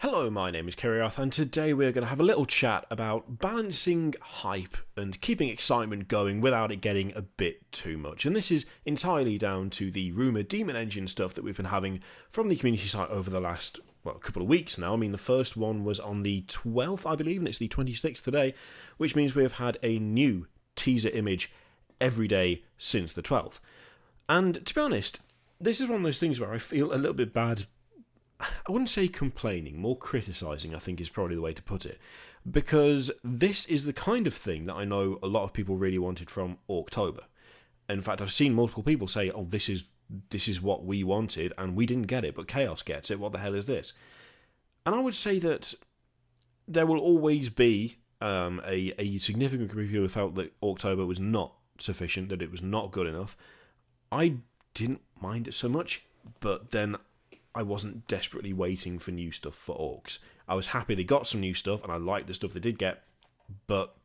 Hello, my name is Kiriath, and today we're going to have a little chat about balancing hype and keeping excitement going without it getting a bit too much. And this is entirely down to the Rumour Demon Engine stuff that we've been having from the community site over the last, couple of weeks now. I mean, the first one was on the 12th, I believe, and it's the 26th today, which means we have had a new teaser image every day since the 12th. And to be honest, this is one of those things where I feel a little bit bad. I wouldn't say complaining, more criticising, I think is probably the way to put it. Because this is the kind of thing that I know a lot of people really wanted from October. In fact, I've seen multiple people say, oh, this is what we wanted, and we didn't get it, but Chaos gets it, what the hell is this? And I would say that there will always be a significant group of people who felt that October was not sufficient, that it was not good enough. I didn't mind it so much, but then I wasn't desperately waiting for new stuff for Orcs. I was happy they got some new stuff, and I liked the stuff they did get, but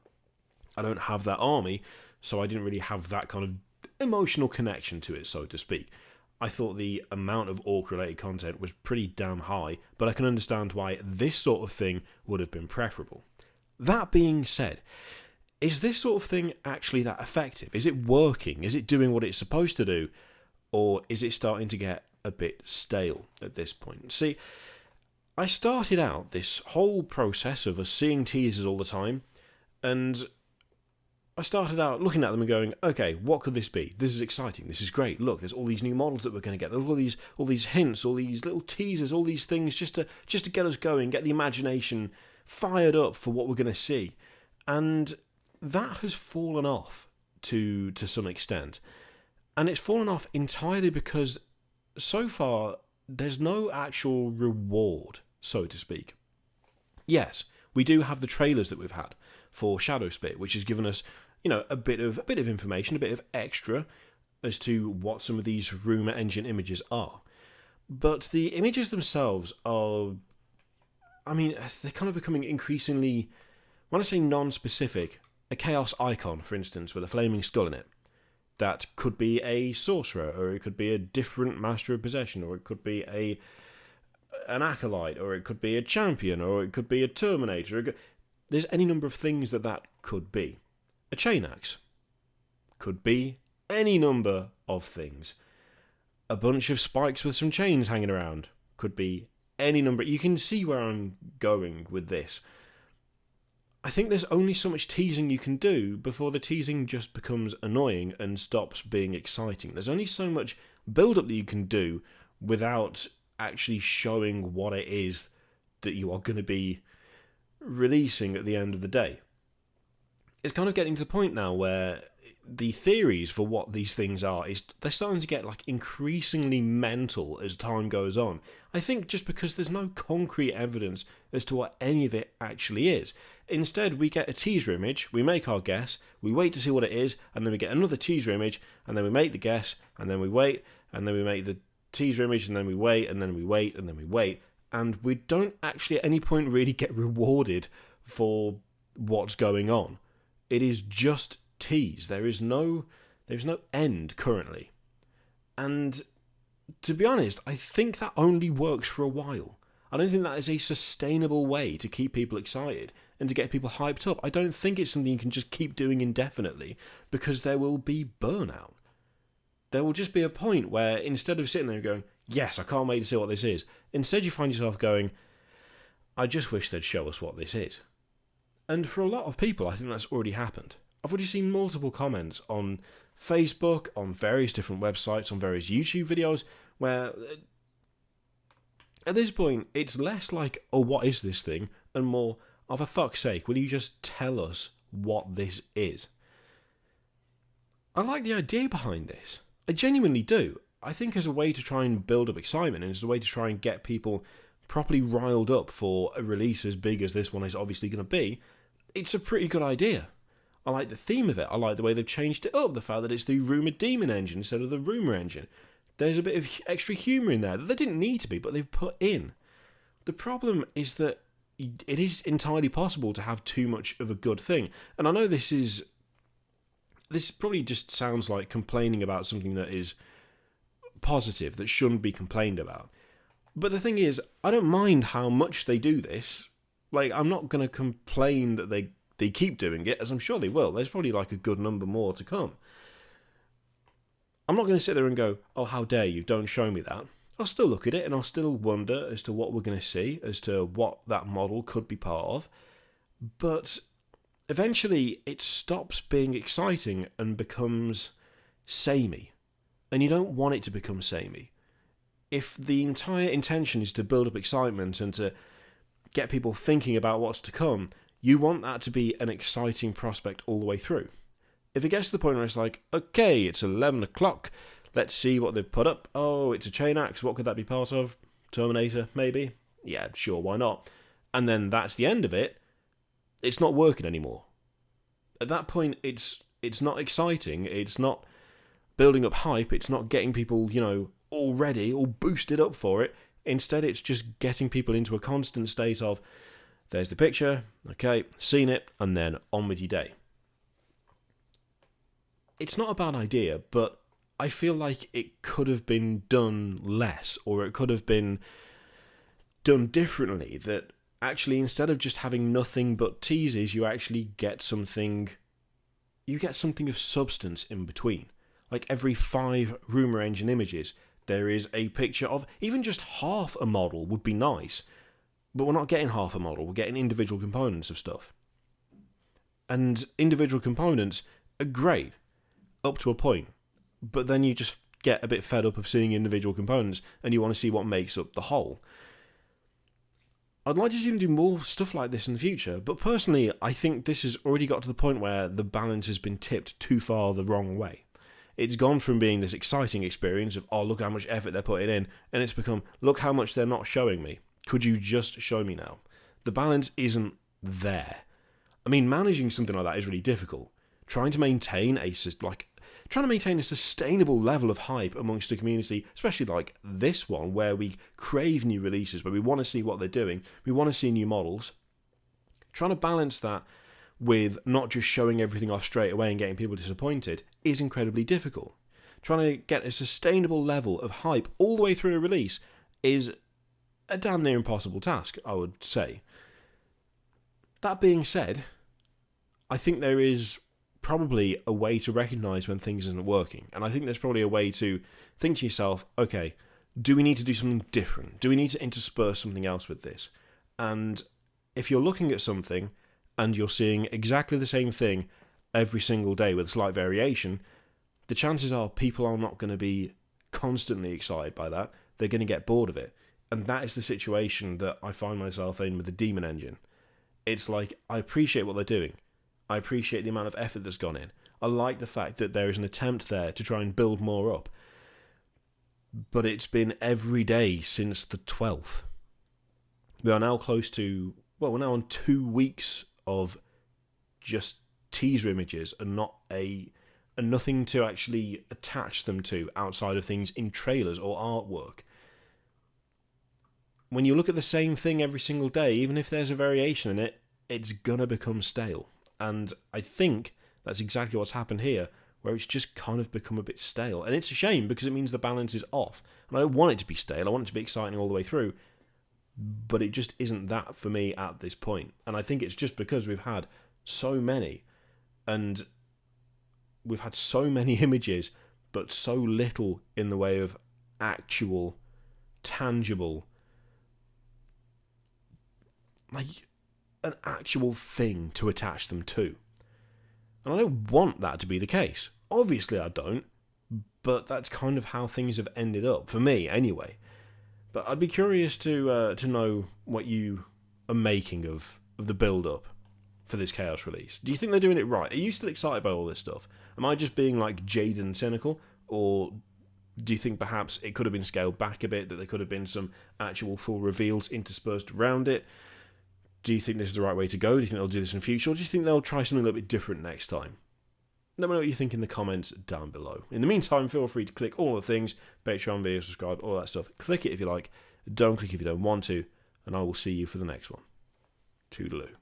I don't have that army, so I didn't really have that kind of emotional connection to it, so to speak. I thought the amount of Orc-related content was pretty damn high, but I can understand why this sort of thing would have been preferable. That being said, is this sort of thing actually that effective? Is it working? Is it doing what it's supposed to do? Or is it starting to get a bit stale at this point? See, I started out this whole process of us seeing teasers all the time, and I started out looking at them and going, okay, what could this be? This is exciting, this is great, look, there's all these new models that we're going to get, there's all these hints, all these little teasers, all these things just to get us going, get the imagination fired up for what we're going to see. And that has fallen off to some extent. And it's fallen off entirely because so far there's no actual reward, so to speak. Yes, we do have the trailers that we've had for Shadowspit, which has given us, a bit of information, a bit of extra as to what some of these Rumour Engine images are. But the images themselves are, they're kind of becoming increasingly, when I say non-specific, a Chaos icon, for instance, with a flaming skull in it. That could be a sorcerer, or it could be a different master of possession, or it could be an acolyte, or it could be a champion, or it could be a terminator. There's any number of things that could be. A chain axe could be any number of things. A bunch of spikes with some chains hanging around could be any number. You can see where I'm going with this. I think there's only so much teasing you can do before the teasing just becomes annoying and stops being exciting. There's only so much build-up that you can do without actually showing what it is that you are going to be releasing at the end of the day. It's kind of getting to the point now where the theories for what these things are, they're starting to get increasingly mental as time goes on. I think just because there's no concrete evidence as to what any of it actually is. Instead, we get a teaser image, we make our guess, we wait to see what it is, and then we get another teaser image, and then we make the guess, and then we wait, and then we make the teaser image, and then we wait, and then we wait, and then we wait, and we don't actually at any point really get rewarded for what's going on. It is just tease. There's no end currently. And to be honest, I think that only works for a while. I don't think that is a sustainable way to keep people excited and to get people hyped up. I don't think it's something you can just keep doing indefinitely, because there will be burnout. There will just be a point where instead of sitting there going, yes, I can't wait to see what this is, instead you find yourself going, I just wish they'd show us what this is. And for a lot of people, I think that's already happened. I've already seen multiple comments on Facebook, on various different websites, on various YouTube videos, where at this point, it's less like, oh, what is this thing? And more, oh, for fuck's sake, will you just tell us what this is? I like the idea behind this. I genuinely do. I think as a way to try and build up excitement, and as a way to try and get people properly riled up for a release as big as this one is obviously going to be, it's a pretty good idea. I like the theme of it. I like the way they've changed it up. The fact that it's the Rumour Demon Engine instead of the Rumour Engine. There's a bit of extra humour in there that they didn't need to be, but they've put in. The problem is that it is entirely possible to have too much of a good thing. And I know this probably just sounds like complaining about something that is positive, that shouldn't be complained about. But the thing is, I don't mind how much they do this. Like, I'm not going to complain that they keep doing it, as I'm sure they will. There's probably like a good number more to come. I'm not going to sit there and go, oh, how dare you, don't show me that. I'll still look at it and I'll still wonder as to what we're going to see, as to what that model could be part of. But eventually it stops being exciting and becomes samey. And you don't want it to become samey. If the entire intention is to build up excitement and to get people thinking about what's to come, you want that to be an exciting prospect all the way through. If it gets to the point where it's like, okay, it's 11 o'clock, let's see what they've put up. Oh, it's a chain axe, what could that be part of? Terminator, maybe? Yeah, sure, why not? And then that's the end of it. It's not working anymore. At that point, it's not exciting, it's not building up hype, it's not getting people, all ready, all boosted up for it. Instead, it's just getting people into a constant state of, there's the picture, okay, seen it, and then on with your day. It's not a bad idea, but I feel like it could have been done less, or it could have been done differently, that actually instead of just having nothing but teases, you actually get something of substance in between. Like every 5 Rumour engine images, there is a picture of even just half a model would be nice, but we're not getting half a model, we're getting individual components of stuff. And individual components are great, up to a point, but then you just get a bit fed up of seeing individual components and you want to see what makes up the whole. I'd like to see them do more stuff like this in the future, but personally, I think this has already got to the point where the balance has been tipped too far the wrong way. It's gone from being this exciting experience of, oh, look how much effort they're putting in, and it's become, look how much they're not showing me. Could you just show me now? The balance isn't there. I mean, managing something like that is really difficult. Trying to maintain a sustainable level of hype amongst a community, especially like this one, where we crave new releases, where we want to see what they're doing, we want to see new models. Trying to balance that with not just showing everything off straight away and getting people disappointed is incredibly difficult. Trying to get a sustainable level of hype all the way through a release is a damn near impossible task, I would say. That being said, I think there is probably a way to recognise when things isn't working, and I think there's probably a way to think to yourself, okay, do we need to do something different? Do we need to intersperse something else with this? And if you're looking at something and you're seeing exactly the same thing every single day with a slight variation, the chances are people are not going to be constantly excited by that. They're going to get bored of it. And that is the situation that I find myself in with the Demon Engine. It's like, I appreciate what they're doing. I appreciate the amount of effort that's gone in. I like the fact that there is an attempt there to try and build more up. But it's been every day since the 12th. We are now we're now on 2 weeks of just teaser images and nothing to actually attach them to outside of things in trailers or artwork. When you look at the same thing every single day, even if there's a variation in it, it's gonna become stale. And I think that's exactly what's happened here, where it's just kind of become a bit stale. And it's a shame because it means the balance is off. And I don't want it to be stale, I want it to be exciting all the way through. But it just isn't that for me at this point. And I think it's just because we've had so many, and we've had so many images, but so little in the way of actual, tangible, like an actual thing to attach them to. And I don't want that to be the case. Obviously I don't, but that's kind of how things have ended up, for me anyway. But I'd be curious to know what you are making of the build-up for this Chaos release. Do you think they're doing it right? Are you still excited by all this stuff? Am I just being like jaded and cynical? Or do you think perhaps it could have been scaled back a bit, that there could have been some actual full reveals interspersed around it? Do you think this is the right way to go? Do you think they'll do this in future? Or do you think they'll try something a little bit different next time? Let me know what you think in the comments down below. In the meantime, feel free to click all the things, Patreon, video, subscribe, all that stuff. Click it if you like. Don't click if you don't want to. And I will see you for the next one. Toodaloo.